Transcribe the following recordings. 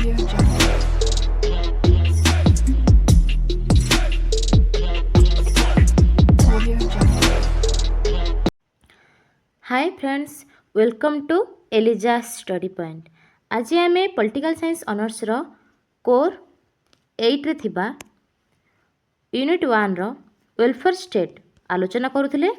Audio Jungle. Audio Jungle. Hi friends, welcome to Eliza study point. आज आम political science honours रो core 8 रे थिबा यूनिट 1 रो welfare state आलोचना करुथिले।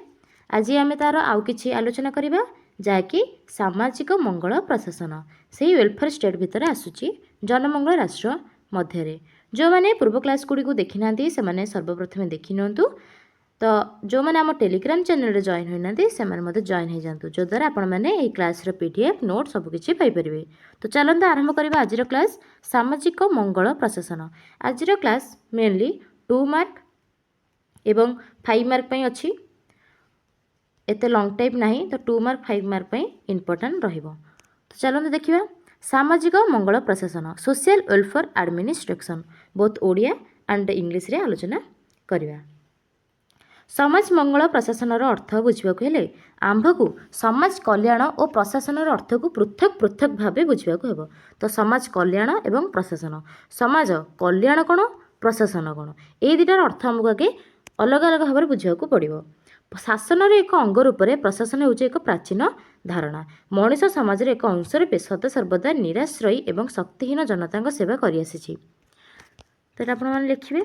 आज आम तार आउ किछि आलोचना करिबा जाकि सामाजिक मंगल प्रशासन से वेलफेयर स्टेट भितर आसुची जनमंगल राष्ट्र मध्य। जो मैंने पूर्व क्लास गुड़ी को देखी ना से सर्वप्रथम देखी नियंतु। तो जो मैंने आम टेलीग्राम चैनल जॉइन होना से जॉइन हो जातु जो द्वारा आपण मैंने ये क्लास पीडीएफ नोट सबकि पाइपर। तो चलते आरंभ करवा आज क्लास सामाजिक मंगल प्रशासन। आज क्लास मेनली 2 मार्क एवं 5 मार्क अच्छी एत लंग टाइप ना तो 2 मार्क 5 मार्क इम्पोर्टाट रहिबो। तो चलते देखिए सामाजिक मंगल प्रशासन social welfare administration both Odia and English रे आलोचना करवा। समाज मंगल प्रशासन अर्थ बुझा हेले आंभ को समाज कल्याण और प्रशासन अर्थ को पृथक पृथक भाव बुझा हेब। तो समाज कल्याण एवं प्रशासन समाज कल्याण कौन प्रशासन कौन ये दुटार अर्थ आमको आगे अलग अलग भाव बुझा पड़ो। शासन एक अंग रूप से प्रशासन हूँ एक प्राचीन धारणा। मनीष समाज एक अंश सदा सर्वदा निराश्रयी एवं शक्तिहीन जनता सेवा करिआसी। तो आप लिखिए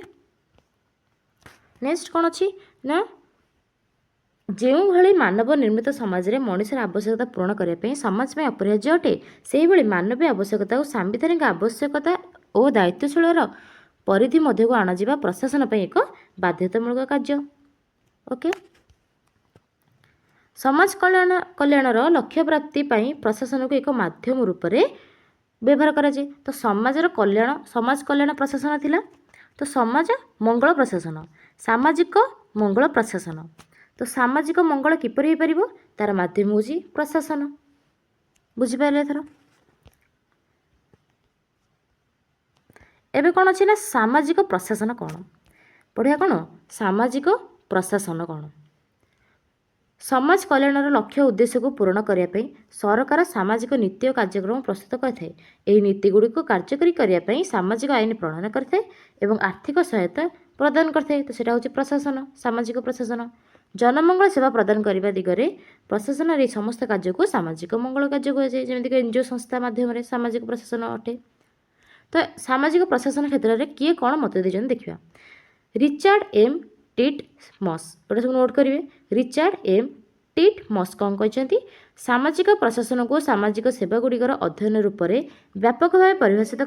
नेक्स्ट कौन अच्छी ना जो भली मानव निर्मित समाज में मनुष्यर आवश्यकता पूरण करने समाज में अपरिहार्य अटे से भली मानवीय आवश्यकता और सांविधानिक आवश्यकता और दायित्वशील परिधि मध्य को अणाଯିबा प्रशासन पर एक बाध्यतामूलक कार्य। ओके समाज कल्याणर लक्ष्य प्राप्ति प्रशासन को एक माध्यम रूप से व्यवहार कराए। तो समाजर कल्याण समाज कल्याण प्रशासन थिला। तो समाज मंगल प्रशासन सामाजिक मंगल प्रशासन। तो सामाजिक मंगल किपर हो पार तार माध्यम हूँ प्रशासन। बुझिपारे एथर एबे कौन अच्छी ना सामाजिक प्रशासन कौन पढ़िया कौन सामाजिक प्रशासन कौन समाज कल्याणर लक्ष्य उद्देश्य को पूरण करने सरकार सामाजिक नीति और कार्यक्रम प्रस्तुत करते। यह नीति गुड़िक कार्यकारी करने सामाजिक आईन प्रणयन करते एवं आर्थिक सहायता प्रदान करते। तो सेटा हूँ प्रशासन सामाजिक प्रशासन। जनमंगल सेवा प्रदान करने दिगरे प्रशासन ये समस्त कार्य को सामाजिक मंगल कार्य कहुए जमीक एनजीओ संस्था माध्यम सामाजिक प्रशासन अटे। तो सामाजिक प्रशासन क्षेत्र में किए कौन मत देते देखा रिचार्ड एम टिट मस गोटे सब नोट करेंगे। रिचार्ड एम टिट मस कौन कहते सामाजिक प्रशासन को सामाजिक सेवा गुड़िकर अध्ययन रूप से व्यापक भाव परिभाषित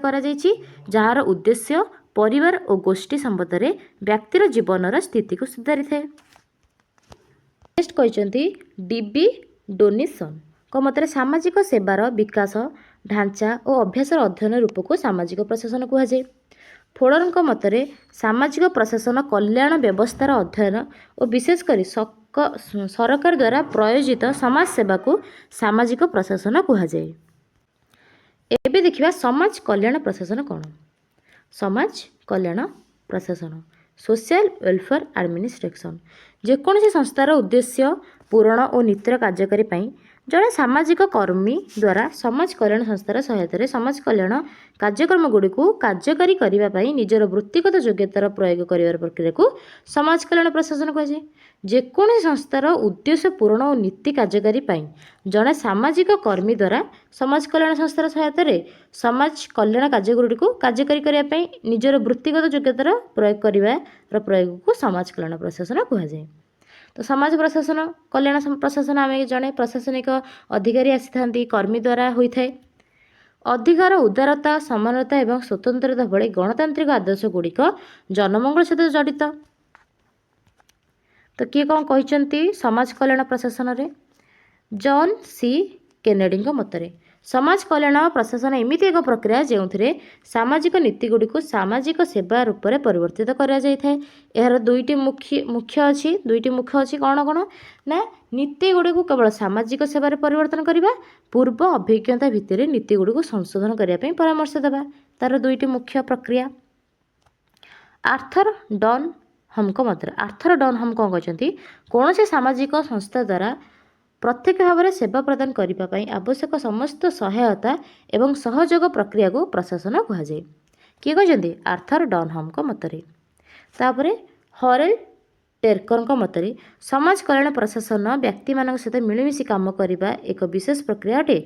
जार उद्देश्य परिवार और गोष्ठी संबंध में व्यक्तिर जीवनर स्थिति को सुधारी थाए। नेक्स्ट कहते डीबी डोनिसन को मत सामाजिक सेवार विकास ढांचा और अभ्यासर अध्ययन रूप को सामाजिक प्रशासन कहुए। फोड़र मतरे सामाजिक प्रशासन कल्याण व्यवस्थार अध्ययन और विशेषकर सरकार द्वारा प्रायोजित समाज सेवा को सामाजिक प्रशासन कहुए। एबे देखिबा समाज कल्याण प्रशासन कौन समाज कल्याण प्रशासन सोशल वेलफेयर एडमिनिस्ट्रेशन जेकोसी संस्थार उद्देश्य पूरण और नीतिर कार्यकारी जड़े सामाजिक कर्मी द्वारा समाज कल्याण संस्थार सहायतार समाज कल्याण कार्यक्रम गुड़ी को कार्यकारी करने निजर वृत्तिगत योग्यतार प्रयोग कर प्रक्रिया को समाज कल्याण प्रशासन कहुए। जेकोसी संस्थार उद्देश्य पूरण और नीति कार्यकारी जड़े सामाजिक कर्मी द्वारा समाज कल्याण संस्थार सहायतार समाज कल्याण कार्यगुड़ी को कार्यकारी करने निजर वृत्तिगत योग्यतार प्रयोग कर प्रयोग को समाज कल्याण प्रशासन कहुए। तो समाज प्रशासन कल्याण प्रशासन आम जड़े प्रशासनिक अधिकारी आसी था कर्मी द्वारा होता है। अधिकार उदारता समानता एवं स्वतंत्रता भली गणतांत्रिक आदर्श गुड़िक जनमंगल सहित जड़ित। तो किए कौन कहते समाज कल्याण प्रशासन रे जॉन सी केनेडी मतरे समाज कल्याण प्रशासन एमती एक प्रक्रिया जो सामाजिक नीति गुड़िक सामाजिक सेवा रूप से परिवर्तित कर दुईटी मुख्य अच्छी कौन कौन ना नीति गुड़ी को केवल सामाजिक सेवार परिवर्तन करने पूर्व अभिज्ञता भित्तिर नीति गुड़ी को संशोधन करने परामर्श देवा तार दुईटी मुख्य प्रक्रिया। आर्थर डन हम मत आर्थर डन हम कौन कहते कौन से सामाजिक संस्था द्वारा ପ୍ରତ୍ୟକ୍ଷ ଭାବରେ ସେବା ପ୍ରଦାନ କରିବା ପାଇଁ ଆବଶ୍ୟକ ସମସ୍ତ ସହାୟତା ଏବଂ ସହଯୋଗ ପ୍ରକ୍ରିୟାକୁ ପ୍ରଶାସନ କୁହାଯାଏ। କିଏ କହିଛନ୍ତି? ଆର୍ଥର ଡନହମଙ୍କ ମତରେ। ତାପରେ ହରେଲ ଟେରକରଙ୍କ ମତରେ ସମାଜ କଲ୍ୟାଣ ପ୍ରଶାସନ ବ୍ୟକ୍ତିମାନଙ୍କ ସହିତ ମିଳିମିଶି କାମ କରିବା ଏକ ବିଶେଷ ପ୍ରକ୍ରିୟା ଅଟେ,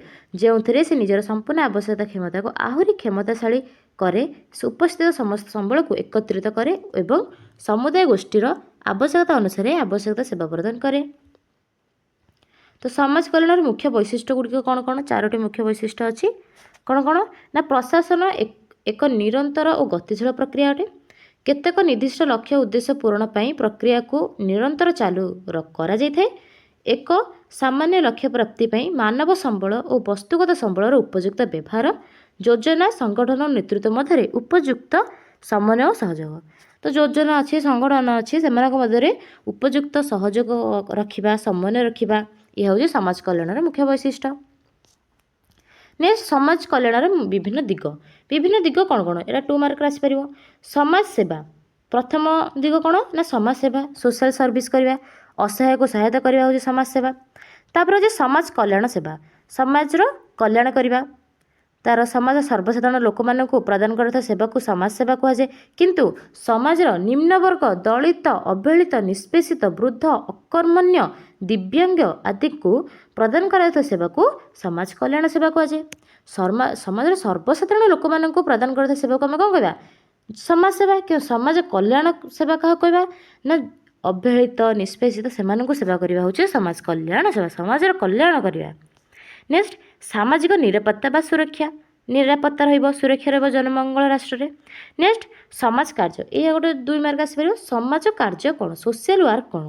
ଯେଉଁଥିରେ ସେ ନିଜର ସମ୍ପୂର୍ଣ୍ଣ ଆବଶ୍ୟକତା କ୍ଷମତାକୁ ଆହୁରି କ୍ଷମତାଶାଳୀ କରେ, ଉପସ୍ଥିତ ସମସ୍ତ ସମ୍ବଳକୁ ଏକତ୍ରିତ କରେ ଏବଂ ସମୁଦାୟ ଗୋଷ୍ଠୀର ଆବଶ୍ୟକତା ଅନୁସାରେ ଆବଶ୍ୟକତା ସେବା ପ୍ରଦାନ କରେ। ତ ସମାଜ କଲ୍ୟାଣର ମୁଖ୍ୟ ବୈଶିଷ୍ଟ୍ୟ ଗୁଡ଼ିକ କ'ଣ କ'ଣ? 4ଟି ମୁଖ୍ୟ ବୈଶିଷ୍ଟ୍ୟ ଅଛି। କ'ଣ କ'ଣ? ନା ପ୍ରଶାସନ ଏକ ନିରନ୍ତର ଓ ଗତିଶୀଳ ପ୍ରକ୍ରିୟା ଅଟେ। କେତେକ ନିର୍ଦ୍ଦିଷ୍ଟ ଲକ୍ଷ୍ୟ ଉଦ୍ଦେଶ୍ୟ ପୂରଣ ପାଇଁ ପ୍ରକ୍ରିୟାକୁ ନିରନ୍ତର ଚାଲୁ କରାଯାଇଥାଏ। ଏକ ସାମାନ୍ୟ ଲକ୍ଷ୍ୟ ପ୍ରାପ୍ତି ପାଇଁ ମାନବ ସମ୍ବଳ ଓ ବସ୍ତୁଗତ ସମ୍ବଳର ଉପଯୁକ୍ତ ବ୍ୟବହାର, ଯୋଜନା, ସଂଗଠନ ଓ ନେତୃତ୍ୱ ମଧ୍ୟରେ ଉପଯୁକ୍ତ ସମନ୍ୱୟ ଓ ସହଯୋଗ। ତ ଯୋଜନା ଅଛି, ସଂଗଠନ ଅଛି, ସେମାନଙ୍କ ମଧ୍ୟରେ ଉପଯୁକ୍ତ ସହଯୋଗ ରଖିବା, ସମନ୍ୱୟ ରଖିବା, ଏହା ହେଉଛି ସମାଜ କଲ୍ୟାଣର ମୁଖ୍ୟ ବୈଶିଷ୍ଟ୍ୟ। ନେକ୍ସଟ, ସମାଜ କଲ୍ୟାଣର ବିଭିନ୍ନ ଦିଗ। ବିଭିନ୍ନ ଦିଗ କ'ଣ କ'ଣ? ଏଇଟା 2 ମାର୍କରେ ଆସିପାରିବ। ସମାଜ ସେବା, ପ୍ରଥମ ଦିଗ କ'ଣ? ନା ସମାଜ ସେବା, ସୋସିଆଲ ସର୍ଭିସ କରିବା, ଅସହାୟକୁ ସହାୟତା କରିବା ହେଉଛି ସମାଜ ସେବା। ତାପରେ ହେଉଛି ସମାଜ କଲ୍ୟାଣ ସେବା, ସମାଜର କଲ୍ୟାଣ କରିବା। ତାର ସମାଜ ସର୍ବସାଧାରଣ ଲୋକମାନଙ୍କୁ ପ୍ରଦାନ କରୁଥିବା ସେବାକୁ ସମାଜ ସେବା କୁହାଯାଏ। କିନ୍ତୁ ସମାଜର ନିମ୍ନବର୍ଗ, ଦଳିତ, ଅବହେଳିତ, ନିଷ୍ପେଷିତ, ବୃଦ୍ଧ, ଅକର୍ମଣ୍ୟ, ଦିବ୍ୟାଙ୍ଗ ଆଦିକୁ ପ୍ରଦାନ କରାଯାଉଥିବା ସେବାକୁ ସମାଜ କଲ୍ୟାଣ ସେବା କୁହାଯାଏ। ସମାଜର ସର୍ବସାଧାରଣ ଲୋକମାନଙ୍କୁ ପ୍ରଦାନ କରୁଥିବା ସେବାକୁ ଆମେ କ'ଣ କହିବା? ସମାଜ ସେବା। କିନ୍ତୁ ସମାଜ କଲ୍ୟାଣ ସେବା କାହାକୁ କହିବା? ନା ଅବହେଳିତ, ନିଷ୍ପେଷିତ ସେମାନଙ୍କୁ ସେବା କରିବା ହେଉଛି ସମାଜ କଲ୍ୟାଣ ସେବା, ସମାଜର କଲ୍ୟାଣ କରିବା। ନେକ୍ସଟ, ସାମାଜିକ ନିରାପତ୍ତା ବା ସୁରକ୍ଷା, ନିରାପତ୍ତା ରହିବ, ସୁରକ୍ଷା ରହିବ ଜନମଙ୍ଗଳ ରାଷ୍ଟ୍ରରେ। ନେକ୍ସଟ, ସମାଜ କାର୍ଯ୍ୟ, ଏହା ଗୋଟେ 2 ମାର୍କ ଆସିପାରିବ। ସମାଜ କାର୍ଯ୍ୟ କ'ଣ? ସୋସିଆଲ ୱାର୍କ କ'ଣ?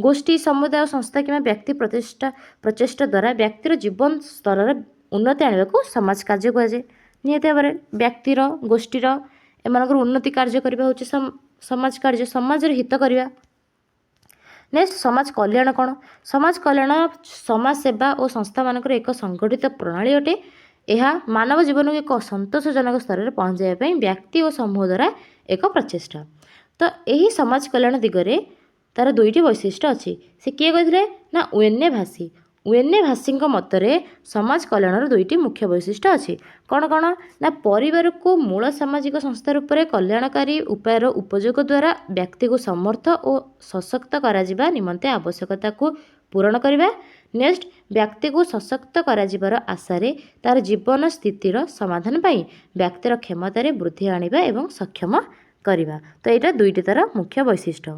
ଗୋଷ୍ଠୀ, ସମୁଦାୟ, ସଂସ୍ଥା କିମ୍ବା ବ୍ୟକ୍ତି ପ୍ରଚେଷ୍ଟା ଦ୍ୱାରା ବ୍ୟକ୍ତିର ଜୀବନ ସ୍ତରରେ ଉନ୍ନତି ଆଣିବାକୁ ସମାଜ କାର୍ଯ୍ୟ କୁହାଯାଏ। ନିହାତି ଭାବରେ ବ୍ୟକ୍ତିର, ଗୋଷ୍ଠୀର ଏମାନଙ୍କର ଉନ୍ନତି କାର୍ଯ୍ୟ କରିବା ହେଉଛି ସମାଜ କାର୍ଯ୍ୟ, ସମାଜର ହିତ କରିବା। ନେକ୍ସଟ, ସମାଜ କଲ୍ୟାଣ କ'ଣ? ସମାଜ କଲ୍ୟାଣ ସମାଜ ସେବା ଓ ସଂସ୍ଥାମାନଙ୍କର ଏକ ସଂଗଠିତ ପ୍ରଣାଳୀ ଅଟେ। ଏହା ମାନବ ଜୀବନକୁ ଏକ ସନ୍ତୋଷଜନକ ସ୍ତରରେ ପହଞ୍ଚାଇବା ପାଇଁ ବ୍ୟକ୍ତି ଓ ସମୂହ ଦ୍ୱାରା ଏକ ପ୍ରଚେଷ୍ଟା। ତ ଏହି ସମାଜ କଲ୍ୟାଣ ଦିଗରେ ତାର 2ଟି ବୈଶିଷ୍ଟ୍ୟ ଅଛି। ସେ କିଏ କହିଥିଲେ? ନା ୱେନେ ଭାସି। ୱେନେ ଭାସିଙ୍କ ମତରେ ସମାଜ କଲ୍ୟାଣର 2ଟି ମୁଖ୍ୟ ବୈଶିଷ୍ଟ୍ୟ ଅଛି। କ'ଣ କ'ଣ? ନା ପରିବାରକୁ ମୂଳ ସାମାଜିକ ସଂସ୍ଥା ରୂପରେ କଲ୍ୟାଣକାରୀ ଉପାୟର ଉପଯୋଗ ଦ୍ୱାରା ବ୍ୟକ୍ତିକୁ ସମର୍ଥ ଓ ସଶକ୍ତ କରାଯିବା ନିମନ୍ତେ ଆବଶ୍ୟକତାକୁ ପୂରଣ କରିବା। ନେକ୍ସଟ, ବ୍ୟକ୍ତିକୁ ସଶକ୍ତ କରାଯିବାର ଆଶାରେ ତାର ଜୀବନ ସ୍ଥିତିର ସମାଧାନ ପାଇଁ ବ୍ୟକ୍ତିର କ୍ଷମତାରେ ବୃଦ୍ଧି ଆଣିବା ଏବଂ ସକ୍ଷମ କରିବା। ତ ଏଇଟା 2ଟି ତାର ମୁଖ୍ୟ ବୈଶିଷ୍ଟ୍ୟ।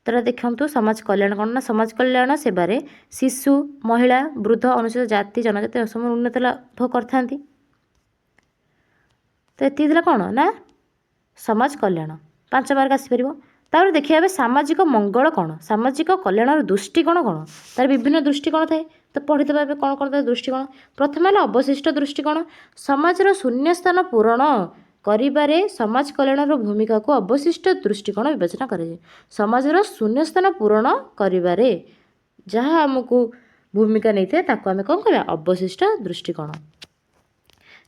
ତାର ଦେଖନ୍ତୁ ସମାଜ କଲ୍ୟାଣ କ'ଣ? ନା ସମାଜ କଲ୍ୟାଣ ସେବାରେ ଶିଶୁ, ମହିଳା, ବୃଦ୍ଧ, ଅନୁସୂଚିତ ଜାତି, ଜନଜାତି ସମୂହ ଉନ୍ନତି ଲାଭ କରିଥାନ୍ତି। ତ ଏତିକି ଥିଲା କ'ଣ? ନା ସମାଜ କଲ୍ୟାଣ। 5 ମାର୍କ ଆସିପାରିବ। ତାପରେ ଦେଖିବା ଏବେ ସାମାଜିକ ମଙ୍ଗଳ କ'ଣ? ସାମାଜିକ କଲ୍ୟାଣର ଦୃଷ୍ଟିକୋଣ କ'ଣ? ତାର ବିଭିନ୍ନ ଦୃଷ୍ଟିକୋଣ ଥାଏ। ତ ପଢ଼ିଦେବା ଏବେ କ'ଣ କ'ଣ ତାର ଦୃଷ୍ଟିକୋଣ। ପ୍ରଥମେ ହେଲା ଅବଶିଷ୍ଟ ଦୃଷ୍ଟିକୋଣ। ସମାଜର ଶୂନ୍ୟସ୍ଥାନ ପୂରଣ କରିବାରେ ସମାଜ କଲ୍ୟାଣର ଭୂମିକାକୁ ଅବଶିଷ୍ଟ ଦୃଷ୍ଟିକୋଣ ବିବେଚନା କରାଯାଏ। ସମାଜର ଶୂନ୍ୟସ୍ଥାନ ପୂରଣ କରିବାରେ ଯାହା ଆମକୁ ଭୂମିକା ନେଇଥାଏ ତାକୁ ଆମେ କ'ଣ କହିବା? ଅବଶିଷ୍ଟ ଦୃଷ୍ଟିକୋଣ।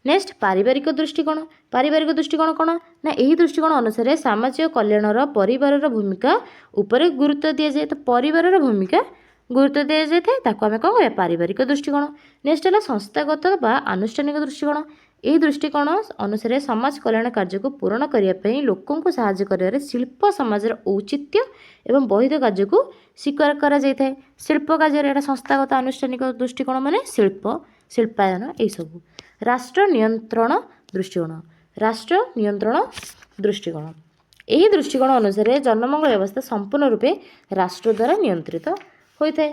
ନେକ୍ସଟ, ପାରିବାରିକ ଦୃଷ୍ଟିକୋଣ। ପାରିବାରିକ ଦୃଷ୍ଟିକୋଣ କ'ଣ? ନା ଏହି ଦୃଷ୍ଟିକୋଣ ଅନୁସାରେ ସାମାଜିକ କଲ୍ୟାଣର ପରିବାରର ଭୂମିକା ଉପରେ ଗୁରୁତ୍ୱ ଦିଆଯାଏ। ତ ପରିବାରର ଭୂମିକା ଗୁରୁତ୍ୱ ଦିଆଯାଇଥାଏ, ତାକୁ ଆମେ କ'ଣ କହିବା? ପାରିବାରିକ ଦୃଷ୍ଟିକୋଣ। ନେକ୍ସଟ ହେଲା ସଂସ୍ଥାଗତ ବା ଆନୁଷ୍ଠାନିକ ଦୃଷ୍ଟିକୋଣ। ଏହି ଦୃଷ୍ଟିକୋଣ ଅନୁସାରେ ସମାଜ କଲ୍ୟାଣ କାର୍ଯ୍ୟକୁ ପୂରଣ କରିବା ପାଇଁ ଲୋକଙ୍କୁ ସାହାଯ୍ୟ କରିବାରେ ଶିଳ୍ପ ସମାଜର ଔଚିତ୍ୟ ଏବଂ ବୈଧ କାର୍ଯ୍ୟକୁ ସ୍ୱୀକାର କରାଯାଇଥାଏ। ଶିଳ୍ପ କାର୍ଯ୍ୟରେ ଏଇଟା ସଂସ୍ଥାଗତ ଆନୁଷ୍ଠାନିକ ଦୃଷ୍ଟିକୋଣ ମାନେ ଶିଳ୍ପ, ଶିଳ୍ପାୟନ ଏହିସବୁ। ରାଷ୍ଟ୍ର ନିୟନ୍ତ୍ରଣ ଦୃଷ୍ଟିକୋଣ। ରାଷ୍ଟ୍ର ନିୟନ୍ତ୍ରଣ ଦୃଷ୍ଟିକୋଣ, ଏହି ଦୃଷ୍ଟିକୋଣ ଅନୁସାରେ ଜନମଙ୍ଗଳ ବ୍ୟବସ୍ଥା ସମ୍ପୂର୍ଣ୍ଣ ରୂପେ ରାଷ୍ଟ୍ର ଦ୍ୱାରା ନିୟନ୍ତ୍ରିତ ହୋଇଥାଏ।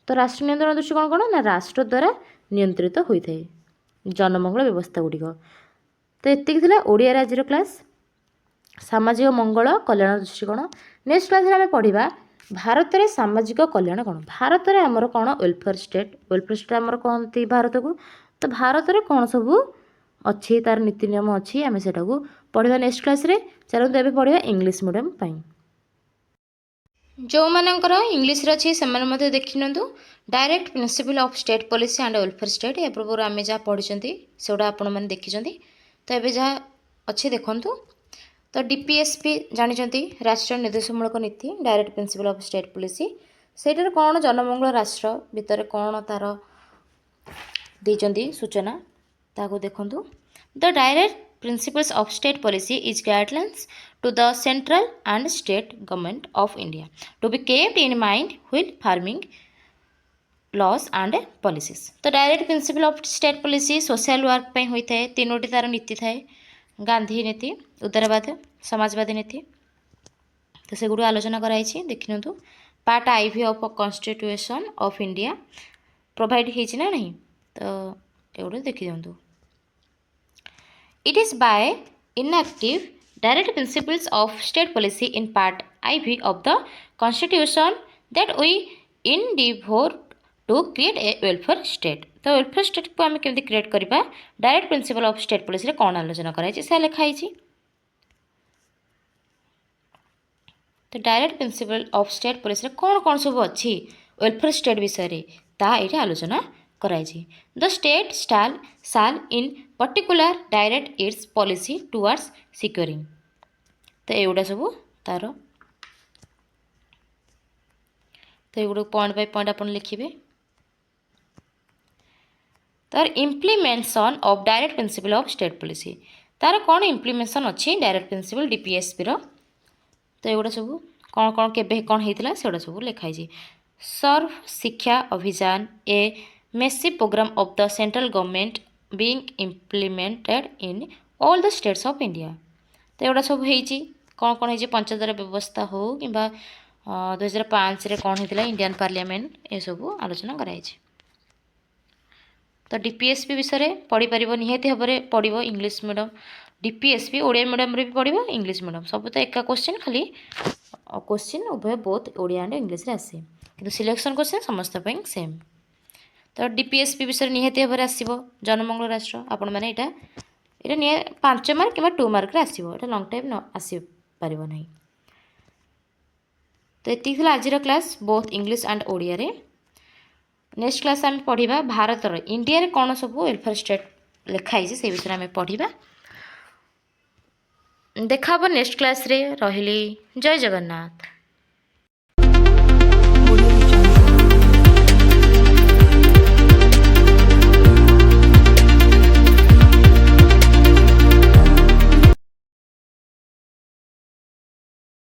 ତ ରାଷ୍ଟ୍ର ନିୟନ୍ତ୍ରଣ ଦୃଷ୍ଟିକୋଣ କ'ଣ? ନା ରାଷ୍ଟ୍ର ଦ୍ୱାରା ନିୟନ୍ତ୍ରିତ ହୋଇଥାଏ ଜନମଙ୍ଗଳ ବ୍ୟବସ୍ଥା ଗୁଡ଼ିକ। ତ ଏତିକି ଥିଲା ଓଡ଼ିଆରେ ଆଜିର କ୍ଲାସ୍, ସାମାଜିକ ମଙ୍ଗଳ କଲ୍ୟାଣ ଦୃଷ୍ଟିକୋଣ। ନେକ୍ସଟ କ୍ଲାସ୍ରେ ଆମେ ପଢ଼ିବା ଭାରତରେ ସାମାଜିକ କଲ୍ୟାଣ କ'ଣ। ଭାରତରେ ଆମର କ'ଣ? Welfare state. ୱେଲଫେୟାର ଷ୍ଟେଟ୍ ଆମର କହନ୍ତି ଭାରତକୁ। ତ ଭାରତରେ କ'ଣ ସବୁ ଅଛି, ତାର ନୀତି ନିୟମ ଅଛି, ଆମେ ସେଟାକୁ ପଢ଼ିବା ନେକ୍ସଟ କ୍ଲାସ୍ରେ। ଚାଲନ୍ତୁ ଏବେ ପଢ଼ିବା ଇଂଲିଶ ମିଡ଼ିୟମ୍ ପାଇଁ। ଯେଉଁମାନଙ୍କର ଇଂଲିଶରେ ଅଛି ସେମାନେ ମଧ୍ୟ ଦେଖିନିଅନ୍ତୁ। Direct principle of state policy and welfare state, ଏ ପୂର୍ବରୁ ଆମେ ଯାହା ପଢ଼ିଛନ୍ତି ସେଗୁଡ଼ା ଆପଣମାନେ ଦେଖିଛନ୍ତି। ତ ଏବେ ଯାହା ଅଛି ଦେଖନ୍ତୁ। ତ DPSP ଜାଣିଛନ୍ତି, ରାଷ୍ଟ୍ରୀୟ ନିର୍ଦ୍ଦେଶମୂଳକ ନୀତି, direct principle of state policy. ସେଇଟାରେ କ'ଣ ଜନମଙ୍ଗଳ ରାଷ୍ଟ୍ର ଭିତରେ କ'ଣ ତାର ଦେଇଛନ୍ତି ସୂଚନା ତାକୁ ଦେଖନ୍ତୁ। The direct principles of state policy is guidelines to the central and state government of India to be kept in mind while farming laws and policies. तो direct principle of state policy social work पे होता है। तीनोटी तार नीति थाए गांधी नीति उदारवाद समाजवादी नीति। तो से गुड़ आलोचना कराई देखि नियंतु part IV of constitution of India provide होइछि ना नहीं तो एगुड़ देखि दियंतु। It is by inactive direct principles of state policy in part IV of the constitution that we endeavor to create a welfare state. तो वेलफेयर स्टेट को आम केमती क्रिएट करवा direct principle of state policy रे कौन आलोचना कराई से लिखाई। तो direct principle of state policy रे कौन कौन सब अच्छी वेलफेयर स्टेट विषय रे ता ये आलोचना कराई। The state shall in particular direct its policy towards securing. तो एगुड़ा सब तार तो एगुड़ा पॉइंट बाय पॉइंट अपन लिखिए। तार implementation of direct principle of state policy तार कौन इम्प्लीमेंशन अच्छी डायरेक्ट प्रिंसिपल DPSP रो। तो एगुड़ा सब कौन कौन केबे कौन होता से सब लिखाई। Sarva Shiksha Abhiyan a massive programme of the central government being implemented in all the states of India. तो एगुड़ा सब होती कौन कौन हो पंचायतर व्यवस्था हो कि 2005 रे कौन होता इंडियन पार्लियामेंट ये सब आलोचना कराई। तो DPSP विषय पढ़ी पार निहाती भाव में पढ़ो English medium DPSP Odia medium भी पढ़ो इंग्लीश मीडियम सब तो एका क्वेश्चन खाली क्वेश्चन उभय बोथ ओडिया एंड इंग्लीश आसे कि सिलेक्शन क्वेश्चन समस्त सेम। तो DPSP विषय निहाती भाव में आसो जनमंगल राष्ट्र आपण मैंने यहाँ 5 मार्क कि 2 मार्क आसो ये लंग टाइम आसपार ना। तो ये आज class both English and Odia रे। नेक्स्ट क्लास आम पढ़ा भारत इंडिया रे कौन सब वेलफेयर स्टेट लिखाई से विषय आम पढ़ा। देखा नेक्स्ट क्लास रे। रही जय जगन्नाथ।